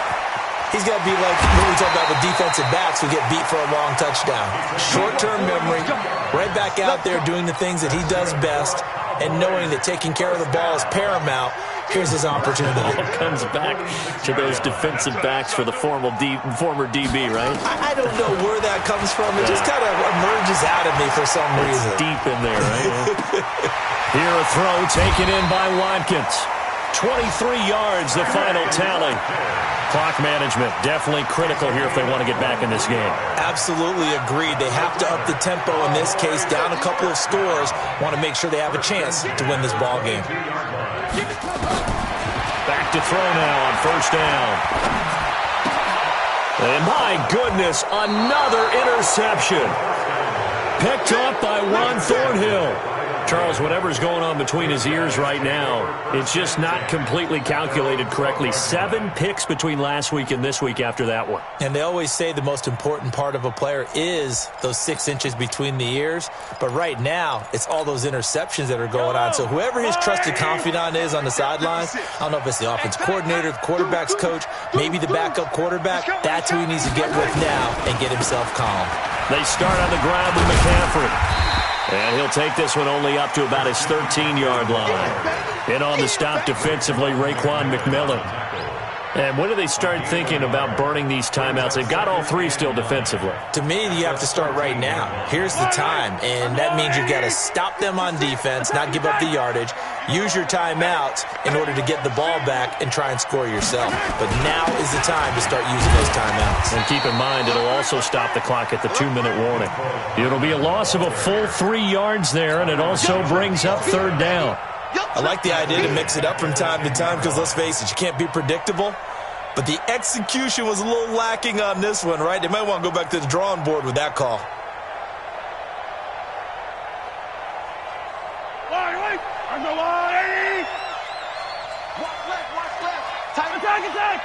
he's got to be like when we talk about the defensive backs who get beat for a long touchdown. Short-term memory, right back out there doing the things that he does best, and knowing that taking care of the ball is paramount. Here's his opportunity. It comes back to those defensive backs for the former DB, right? I don't know where that comes from. It just kind of emerges out of me for some reason. It's deep in there, right? Here a throw taken in by Watkins. 23 yards, the final tally. Clock management definitely critical here if they want to get back in this game. Absolutely agreed. They have to up the tempo in this case, down a couple of scores. Want to make sure they have a chance to win this ball game. Back to throw now on first down. And my goodness, another interception. picked off by Juan Thornhill. Charles, whatever's going on between his ears right now, it's just not completely calculated correctly. 7 picks between last week and this week after that one. And they always say the most important part of a player is those 6 inches between the ears. But right now, it's all those interceptions that are going on. So whoever his trusted confidant is on the sidelines, I don't know if it's the offense coordinator, the quarterback's coach, maybe the backup quarterback, that's who he needs to get with now and get himself calm. They start on the ground with McCaffrey. And he'll take this one only up to about his 13-yard line. In on the stop defensively, Raekwon McMillan. And when do they start thinking about burning these timeouts? They've got all 3 still defensively. To me, you have to start right now. Here's the time, and that means you've got to stop them on defense, not give up the yardage, use your timeouts in order to get the ball back and try and score yourself. But now is the time to start using those timeouts. And keep in mind, it'll also stop the clock at the 2-minute warning. It'll be a loss of a full 3 yards there, and it also brings up 3rd down. I like the idea to mix it up from time to time because, let's face it, you can't be predictable. But the execution was a little lacking on this one, right? They might want to go back to the drawing board with that call. Attack!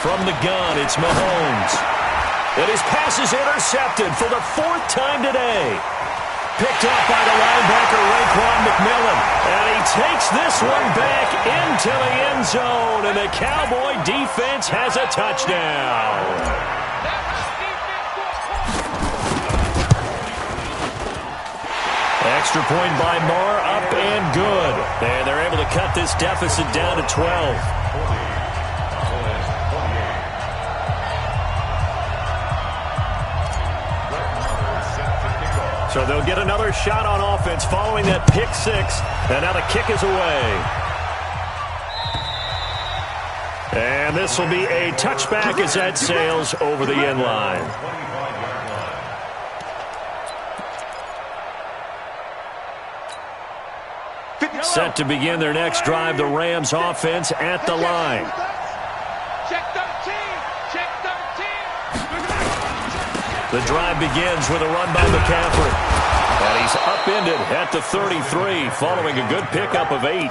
From the gun, it's Mahomes. And his pass is intercepted for the 4th time today. Picked up by the linebacker, Raekwon McMillan. And he takes this one back into the end zone. And the Cowboy defense has a touchdown. Extra point by Marr, up and good. And they're able to cut this deficit down to 12. So they'll get another shot on offense following that pick 6. And now the kick is away. And this will be a touchback as that sails over the end line. Set to begin their next drive, the Rams offense at the line. Check 13! Check 13! The drive begins with a run by McCaffrey. And he's upended at the 33 following a good pickup of 8.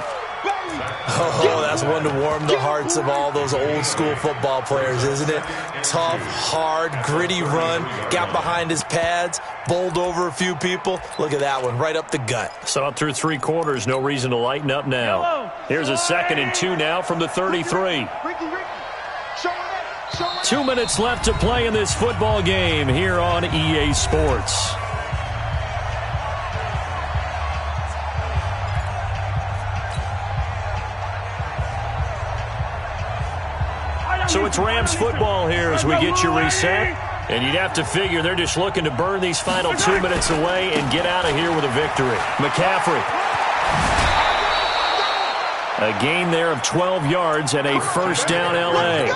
Oh, that's one to warm the hearts of all those old school football players, isn't it? Tough, hard, gritty run, got behind his pads, bowled over a few people. Look at that one, right up the gut. Saw it through 3 quarters, no reason to lighten up now. Here's a 2nd and 2 now from the 33. 2 minutes left to play in this football game here on EA Sports. So it's Rams football here as we get you reset. And you'd have to figure they're just looking to burn these final 2 minutes away and get out of here with a victory. McCaffrey. A gain there of 12 yards and a 1st down L.A.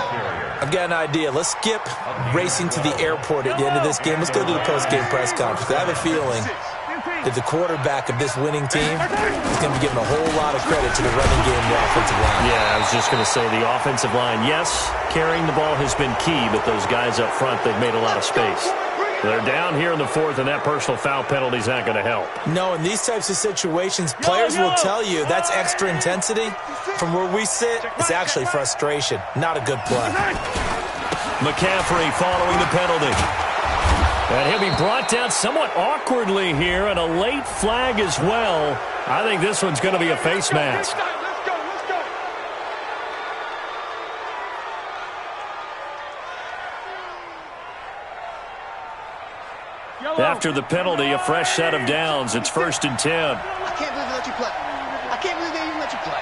I've got an idea. Let's skip racing to the airport at the end of this game. Let's go to the post-game press conference. I have a feeling that the quarterback of this winning team is going to be giving a whole lot of credit to the running game and the offensive line. Yeah, I was just going to say the offensive line, yes, carrying the ball has been key, but those guys up front, they've made a lot of space. They're down here in the 4th, and that personal foul penalty is not going to help. No, in these types of situations, players will tell you that's extra intensity. From where we sit, it's actually frustration. Not a good play. McCaffrey following the penalty. And he'll be brought down somewhat awkwardly here, and a late flag as well. I think this one's going to be a face mask. After the penalty, a fresh set of downs. It's 1st and 10. I can't believe they let you play. I can't believe they even let you play.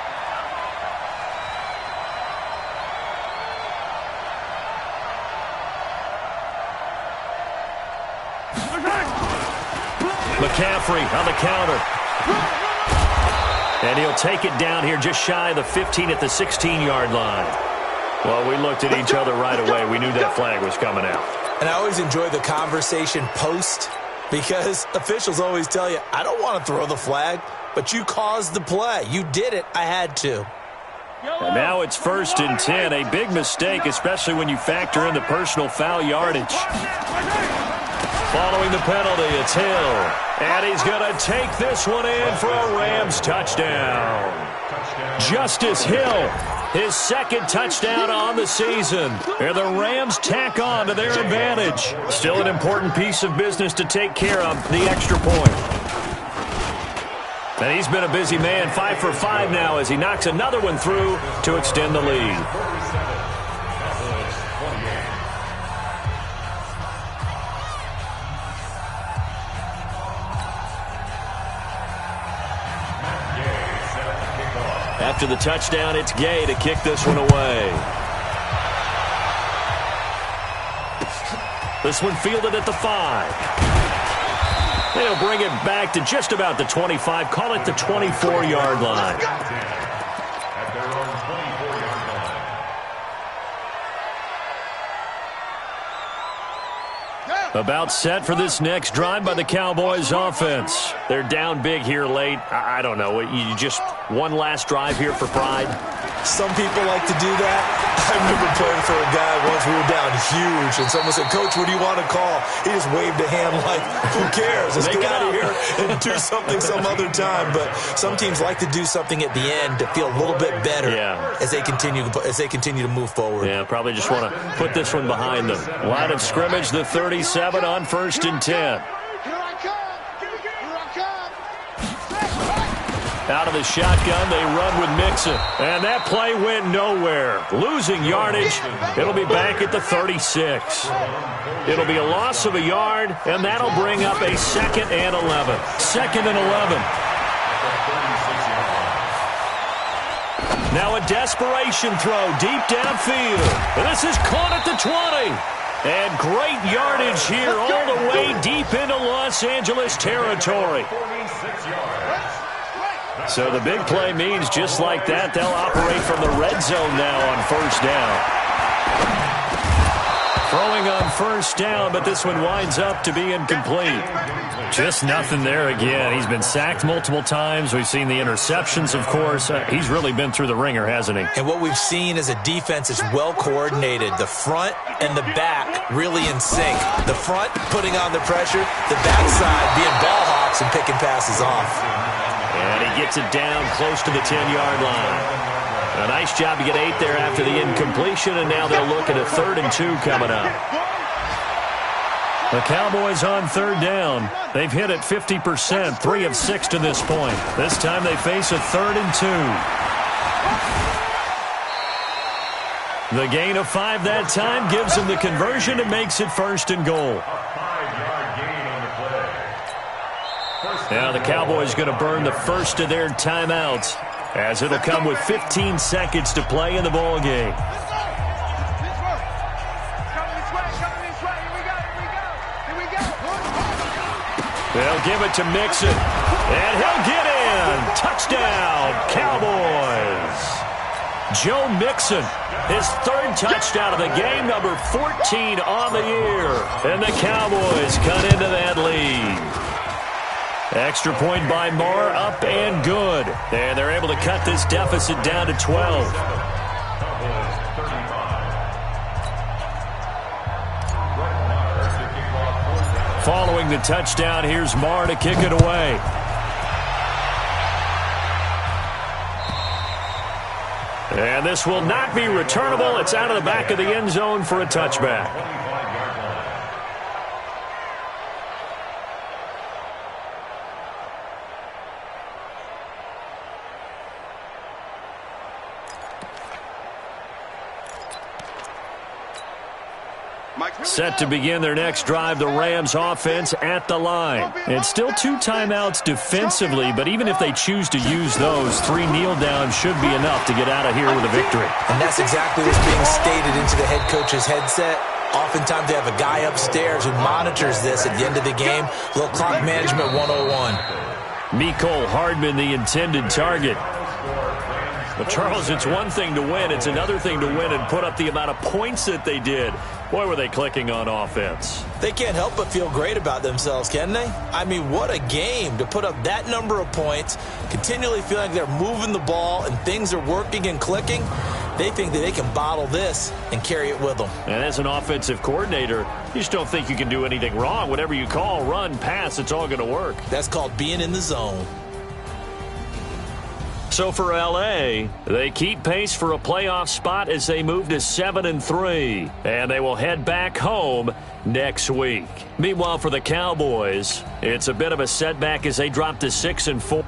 McCaffrey on the counter. And he'll take it down here just shy of the 15 at the 16-yard line. Well, we looked at each other right away. We knew that flag was coming out. And I always enjoy the conversation post because officials always tell you, I don't want to throw the flag, but you caused the play. You did it. I had to. And now it's 1st and 10. A big mistake, especially when you factor in the personal foul yardage. Following the penalty, it's Hill. And he's going to take this one in for a Rams touchdown. Justice Hill, his 2nd touchdown on the season. And the Rams tack on to their advantage. Still an important piece of business to take care of, the extra point. And he's been a busy man, 5 for 5 now as he knocks another one through to extend the lead. After the touchdown, it's Gay to kick this one away. This one fielded at the 5. They'll bring it back to just about the 25. Call it the 24-yard line. At their own 24-yard line. About set for this next drive by the Cowboys offense. They're down big here late. I don't know. You just one last drive here for pride? Some people like to do that. I remember playing for a guy once. We were down huge, and someone said, "Coach, what do you want to call?" He just waved a hand like, "Who cares? Let's get out of here and do something some other time." But some teams like to do something at the end to feel a little bit better as they continue to move forward. Yeah, probably just want to put this one behind them. Line of scrimmage, the 37 on 1st and 10. Out of the shotgun, they run with Mixon. And that play went nowhere. Losing yardage. It'll be back at the 36. It'll be a loss of a yard, and that'll bring up a 2nd and 11. 2nd and 11. Now a desperation throw deep downfield. And this is caught at the 20. And great yardage here all the way deep into Los Angeles territory. So the big play means just like that, they'll operate from the red zone now on 1st down. Throwing on 1st down, but this one winds up to be incomplete. Just nothing there again. He's been sacked multiple times. We've seen the interceptions, of course. He's really been through the ringer, hasn't he? And what we've seen is a defense that's well coordinated. The front and the back really in sync. The front putting on the pressure, the backside being ball hawks and picking passes off. And he gets it down close to the 10-yard line. A nice job to get 8 there after the incompletion, and now they'll look at a 3rd and 2 coming up. The Cowboys on 3rd down. They've hit it 50%, 3 of 6 to this point. This time they face a 3rd and 2. The gain of 5 that time gives them the conversion and makes it 1st and goal. Now the Cowboys going to burn the first of their timeouts as it'll come with 15 seconds to play in the ball game. They'll give it to Mixon, and he'll get in. Touchdown, Cowboys. Joe Mixon, his 3rd touchdown of the game, number 14 on the year. And the Cowboys cut into that lead. Extra point by Marr, up and good. And they're able to cut this deficit down to 12. Following the touchdown, here's Marr to kick it away. And this will not be returnable. It's out of the back of the end zone for a touchback. Set to begin their next drive, the Rams offense at the line. It's still 2 timeouts defensively, but even if they choose to use those, 3 kneel downs should be enough to get out of here with a victory. And that's exactly what's being stated into the head coach's headset. Oftentimes they have a guy upstairs who monitors this at the end of the game. Little clock management 101. Mecole Hardman, the intended target. But, Charles, it's one thing to win. It's another thing to win and put up the amount of points that they did. Boy, were they clicking on offense. They can't help but feel great about themselves, can they? I mean, what a game to put up that number of points, continually feeling like they're moving the ball and things are working and clicking. They think that they can bottle this and carry it with them. And as an offensive coordinator, you just don't think you can do anything wrong. Whatever you call, run, pass, it's all going to work. That's called being in the zone. So for L.A., they keep pace for a playoff spot as they move to 7-3, and they will head back home next week. Meanwhile, for the Cowboys, it's a bit of a setback as they drop to 6-4.